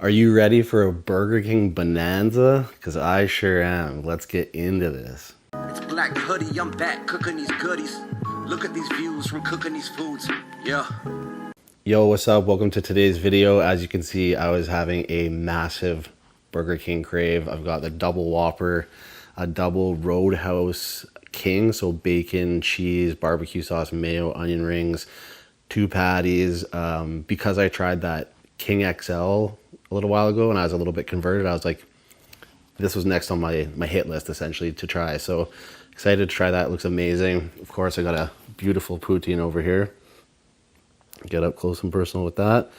Are you ready for a Burger King bonanza? Because I sure am. Let's get into this. It's Black Hoodie, I'm back cooking these goodies. Look at these views from cooking these foods. Yeah. Yo, what's up? Welcome to today's video. As you can see, I was having a massive Burger King crave. I've got the double Whopper, a double Roadhouse King, so bacon, cheese, barbecue sauce, mayo, onion rings, 2 patties. Because I tried that King XL a little while ago and I was a little bit converted, I was like, this was next on my hit list essentially to try. So excited to try that. It looks amazing. Of course, I got a beautiful poutine over here. Get up close and personal with that.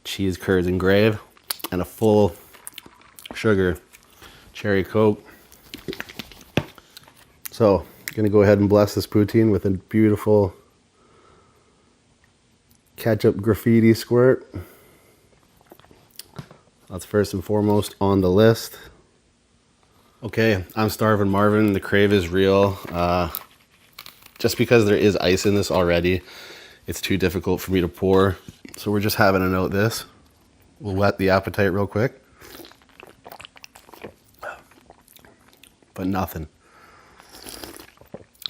Cheese, curds, and gravy, and a full sugar cherry Coke. So, gonna go ahead and bless this poutine with a beautiful ketchup graffiti squirt. That's first and foremost on the list. Okay, I'm starving Marvin. The crave is real. Just because there is ice in this already, it's too difficult for me to pour. So we're just having a note this. We'll whet the appetite real quick. But nothing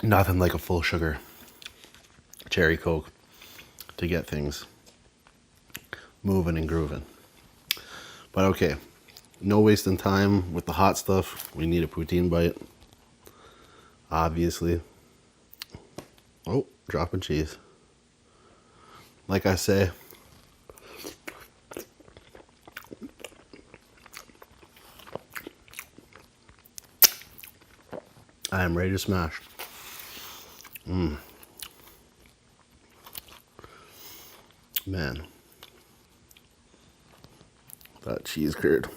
like a full sugar cherry Coke to get things moving and grooving. But okay, no wasting time with the hot stuff. We need a poutine bite, obviously. Oh, dropping cheese. Like I say, I am ready to smash. Man, that cheese curd.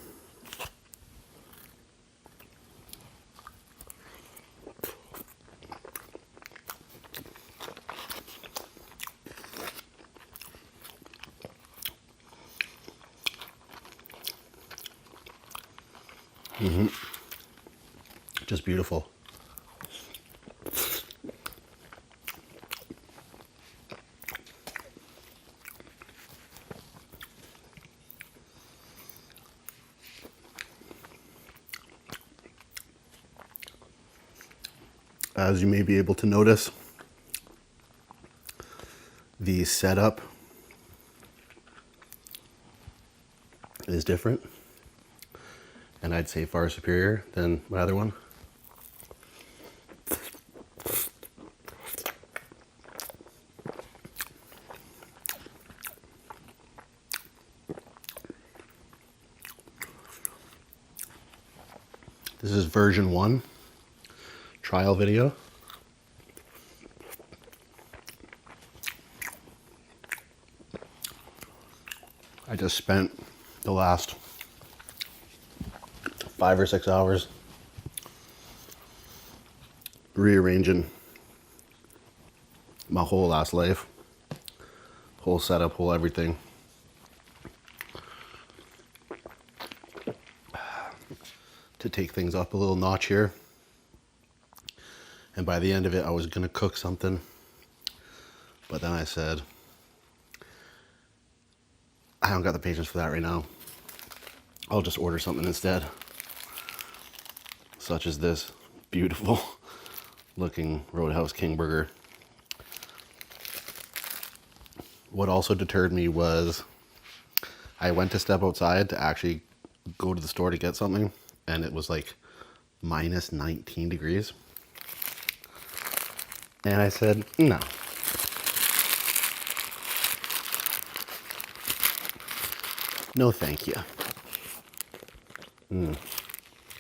Just beautiful. As you may be able to notice, the setup is different, and I'd say far superior than my other one. This is version 1 trial video. I just spent the last 5 or 6 hours rearranging my whole last life, whole setup, whole everything. To take things up a little notch here. And by the end of it, I was gonna cook something, but then I said, I don't got the patience for that right now. I'll just order something instead. Such as this beautiful looking Roadhouse King burger. What also deterred me was I went to step outside to actually go to the store to get something, and it was like minus 19 degrees. And I said, no. No, thank you.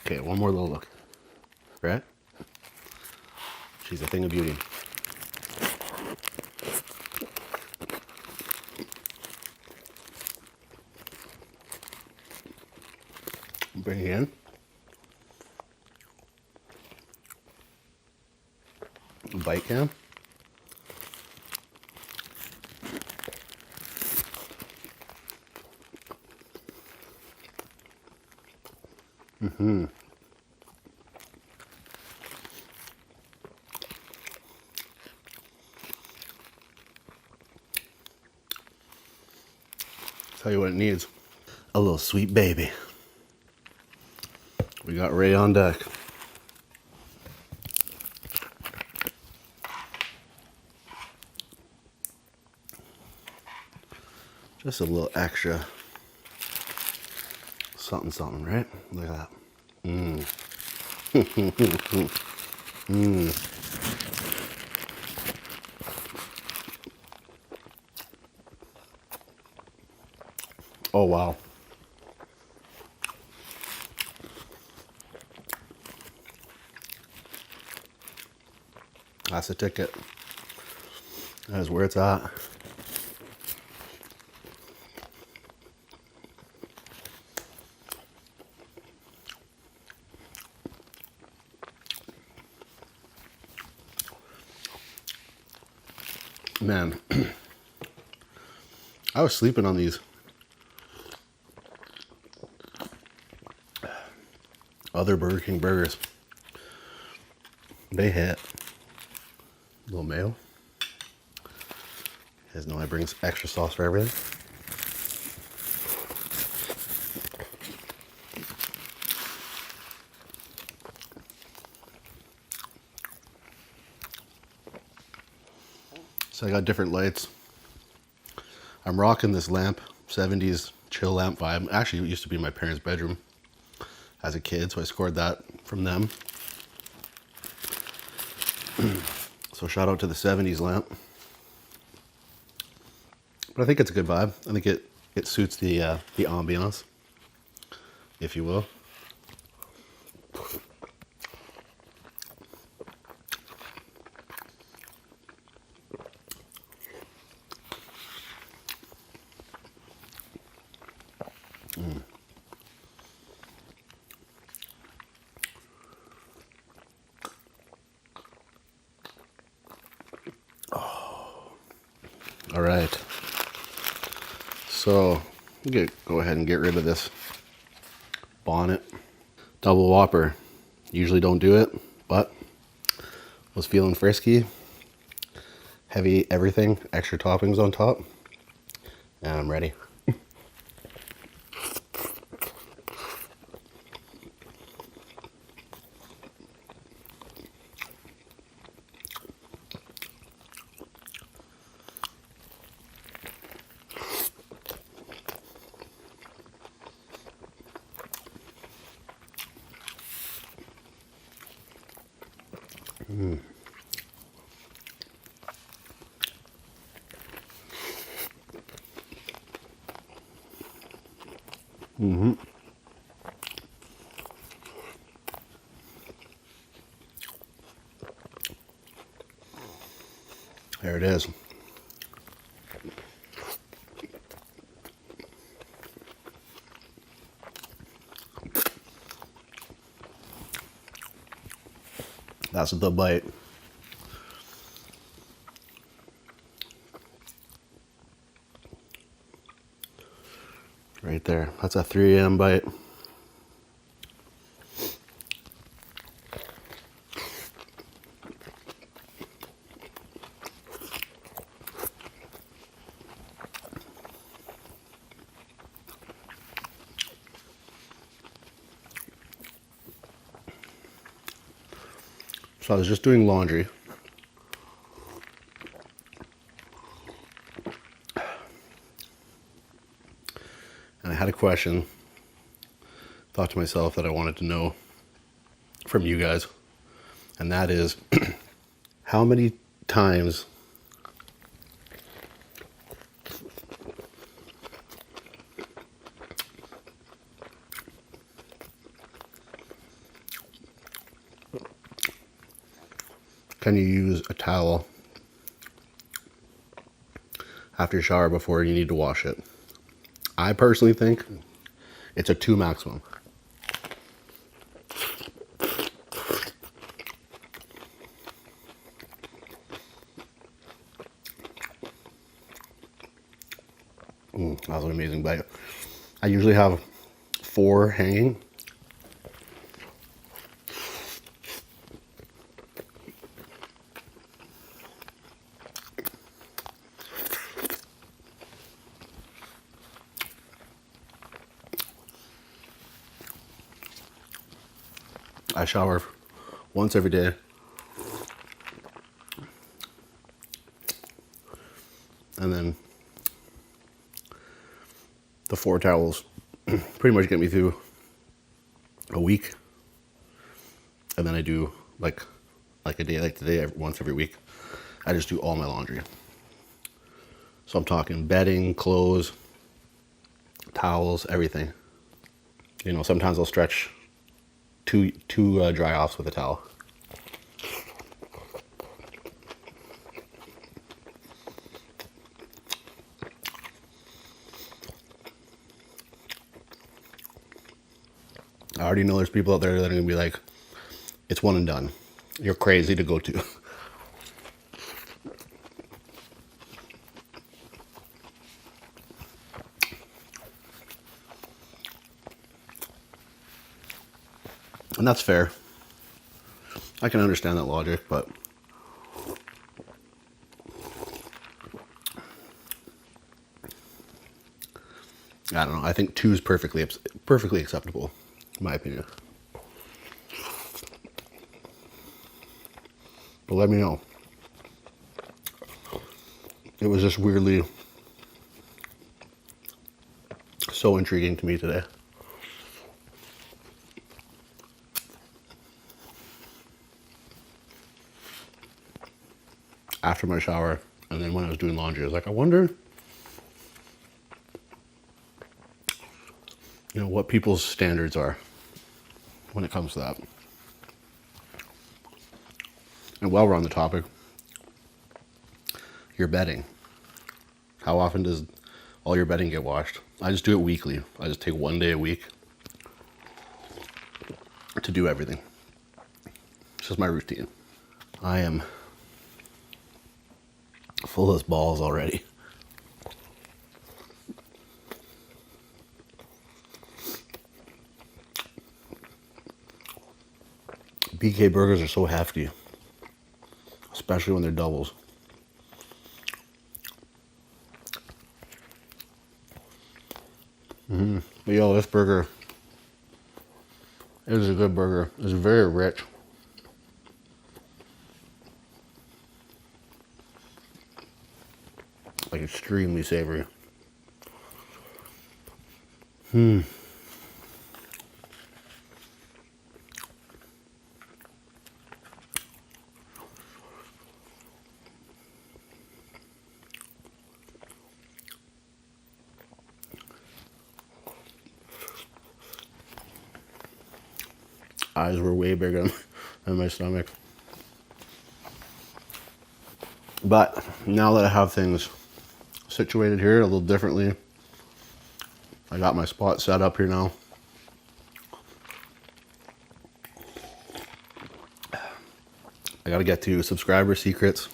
Okay, one more little look. Right? She's a thing of beauty. Bring it in. Bite cam. Tell you what it needs. a little sweet baby. We got Ray on deck. Just a little extra something, something, right? Look at that. Oh, wow. That's a ticket. That is where it's at. Man, I was sleeping on these other Burger King burgers. They hit. A little mayo. You guys know I bring extra sauce for everything. So I got different lights. I'm rocking this lamp, 70s chill lamp vibe. Actually, it used to be my parents' bedroom as a kid, so I scored that from them. So shout out to the 70s lamp. But I think it's a good vibe. I think it suits the ambiance, if you will. All right. So go ahead and get rid of this bonnet. Double Whopper. Usually don't do it, but was feeling frisky. Heavy everything, extra toppings on top. And I'm ready. There it is. That's the bite. Right there. That's a 3 a.m. bite. So I was just doing laundry. And I had a question. Thought to myself that I wanted to know from you guys. And that is, how many times can you use a towel after your shower before you need to wash it? I personally think it's a 2 maximum. That was an amazing bite. I usually have 4 hanging. I shower once every day. And then the 4 towels pretty much get me through a week. And then I do like a day like today, once every week. I just do all my laundry. So I'm talking bedding, clothes, towels, everything. You know, sometimes I'll stretch two dry offs with a towel. I already know there's people out there that are gonna be like, it's one and done. You're crazy to go to. And that's fair. I can understand that logic, but I don't know. I think 2 is perfectly acceptable, in my opinion. But let me know. It was just weirdly so intriguing to me today. After my shower, and then when I was doing laundry, I was like, I wonder, you know, what people's standards are when it comes to that. And while we're on the topic, your bedding. How often does all your bedding get washed? I just do it weekly. I just take 1 day a week to do everything. It's just my routine. I am full as balls already. BK burgers are so hefty, especially when they're doubles. But yo, this burger is a good burger. It's very rich. Like extremely savory. Eyes were way bigger than my stomach. But now that I have things situated here a little differently, I got my spot set up here now. I gotta get to subscriber secrets.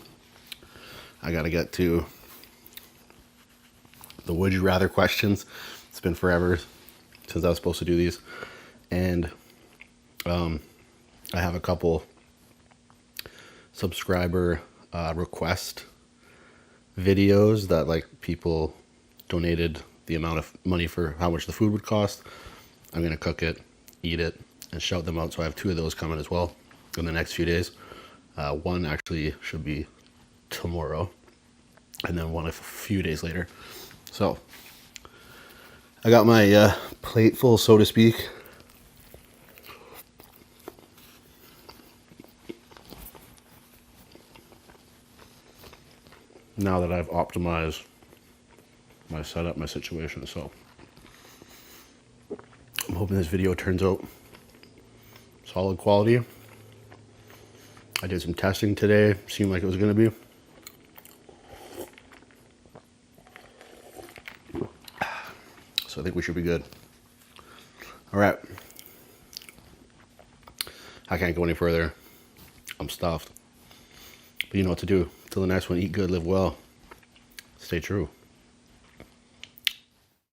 I gotta get to the would you rather questions. It's been forever since I was supposed to do these. And I have a couple subscriber request videos that like people donated the amount of money for how much the food would cost. I'm gonna cook it, eat it, and shout them out. So I have 2 of those coming as well in the next few days. One actually should be tomorrow, and then one a few days later. So I got my plate full, so to speak. Now that I've optimized my setup, my situation. So I'm hoping this video turns out solid quality. I did some testing today, seemed like it was gonna be. So I think we should be good. All right. I can't go any further. I'm stuffed. But you know what to do. Till the next one, eat good, live well, stay true.